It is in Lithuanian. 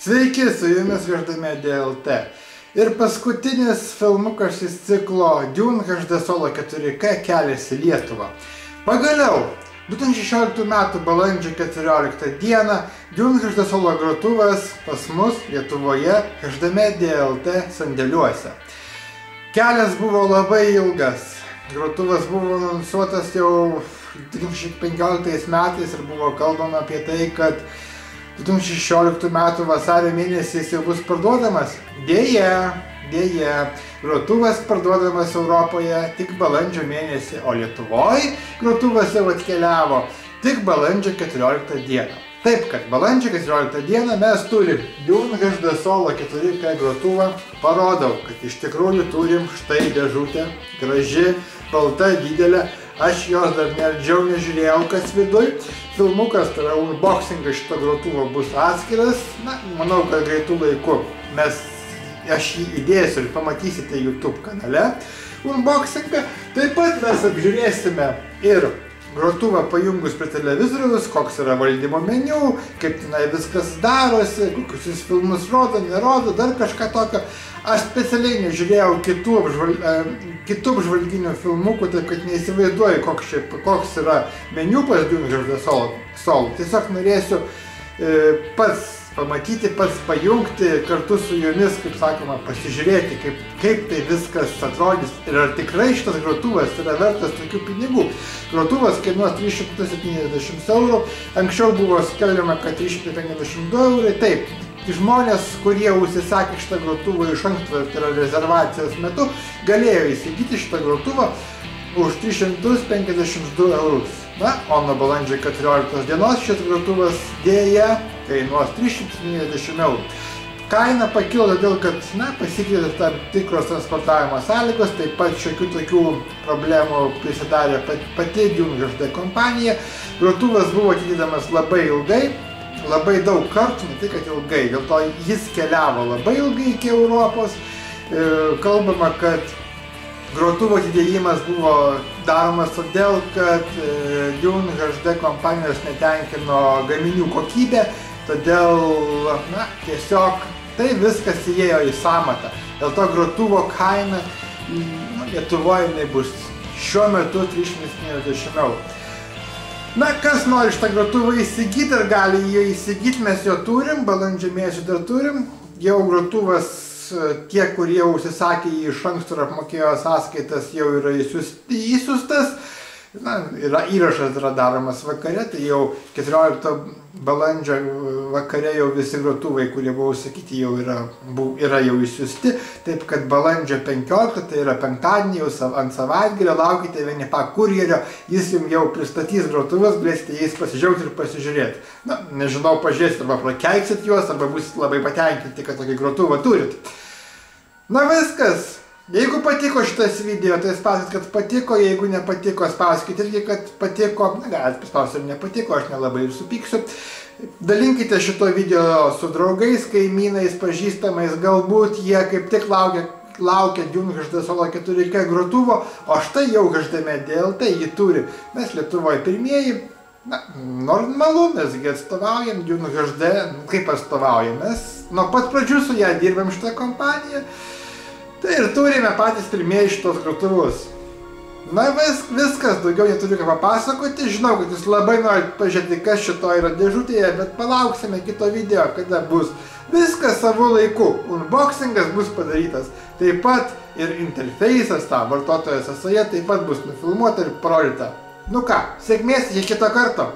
Sveiki, su jumis HDMedia LT. Ir paskutinis filmukas iš ciklo Dune HD Solo 4K keliasi į Lietuvą. Pagaliau, 2016 m. balandžio 14 d. Dune HD Solo grotuvas pas mus Lietuvoje HDMedia LT sandėliuose. Kelias buvo labai ilgas. Grotuvas buvo anonsuotas jau 2015 metais ir buvo kalbama apie tai, kad 2016 m. vasario mėnesį jau bus parduodamas. Deja, grotuvas parduodamas Europoje tik balandžio mėnesį, o Lietuvoje grotuvas jau atkeliavo tik balandžio 14 d. Taip, kad balandžio 14 d. mes turim Dune HD Solo 4K grotuvą. Parodau, kad iš tikrųjų turim štai dėžutę, graži, balta, didelė. Aš jos dar neardžiau nežiūrėjau, kas viduj. Filmukas, tai yra unboxingas šito grotuvo bus atskiras. Na, manau, kad greitų laiku aš jį įdėsiu ir pamatysite YouTube kanale. Unboxingą. Taip pat mes apžiūrėsime ir grotuvą pajungus prie televizoriaus, koks yra valdymo meniu, kaip tenai viskas darosi, kokius jis filmus rodo, nerodo, dar kažką tokio. Aš specialiai nežiūrėjau kitų apžvalginių filmukų, taip kad neįsivaizduoju, koks yra meniu pas Dune HD Solo. Tiesiog norėsiu pats pamatyti, pats pajungti, kartu su jumis, kaip sakoma, pasižiūrėti, kaip tai viskas atrodys ir ar tikrai šitas grotuvas yra vertas tokių pinigų. Grotuvas kainuos 370 €, anksčiau buvo skelbiama, kad 352 €. Taip, žmonės, kurie užsisakė šitą grotuvą iš anksto, tai yra rezervacijos metu, galėjo įsigyti šitą grotuvą už 352 €. Na, o nuo balandžio 14 dienos šis grotuvas dėja kainuos 370 €. Kaina pakilo todėl, kad pasikeitė tam tikros transportavimo sąlygos, taip pat šiokių tokių problemų prisidarė pati Dune HD kompanija. Grotuvas buvo atidedamas labai ilgai, labai daug kartų, ne tik kad ilgai, dėl to jis keliavo labai ilgai iki Europos. Kalbama, kad grotuvo atidėjimas buvo daromas todėl, kad Dune HD kompanijos netenkino gaminių kokybė, todėl tiesiog tai viskas įėjo į sąmatą. Dėl to grotuvo kaina Lietuvoje bus šiuo metu 370 €. Na, kas nori šitą grotuvą įsigyti ir gali jį įsigyti, mes jo turim, balandžio mėnesį dar turim. Jau grotuvas, tie, kurie užsisakė jį iš anksto ir apmokėjo sąskaitas, jau yra įsiųstas. Na, įrašas yra daromas vakare, tai jau 14 balandžio vakare jau visi grotuvai, kurie buvo užsakyti, jau yra jau įsiųsti. Taip kad balandžio 15, tai yra penktadienį, jau ant savaitgalio laukite Vienipa kurjerio, jis jums jau pristatys grotuvus, galėsite jais pasidžiaugti ir pasižiūrėti. Na, nežinau, pažiūrėsit, arba prakeiksit juos, arba būsit labai patenkinti, kad tokį grotuvą turit. Na viskas. Jeigu patiko šitas video, tai spauskit, kad patiko, jeigu nepatiko, spauskit irgi, kad patiko. Galite paspausti ir nepatiko, aš nelabai ir supyksiu. Dalinkite šito video su draugais, kaimynais, pažįstamais, galbūt jie kaip tik laukia Dune HD Solo 4K grotuvo, o štai jau HDMedia LT jį turi. Mes Lietuvoje pirmieji, normalu, mesgi atstovaujam Dune HD, kaip atstovaujam, mes nuo pat pradžių su ją dirbam šitą kompaniją. Tai ir turime patys pirmieji šitos grotuvus. Na viskas, daugiau neturiu ką papasakoti. Žinau, kad jūs labai norit pažiūrėti, kas šito yra dėžutėje, bet palauksime kito video, kada bus. Viskas savo laiku. Unboxingas bus padarytas. Taip pat ir interfeisas, ta vartotojo sąsaja, taip pat bus nufilmuota ir parodyta. Nu ką, sėkmės iki kito karto.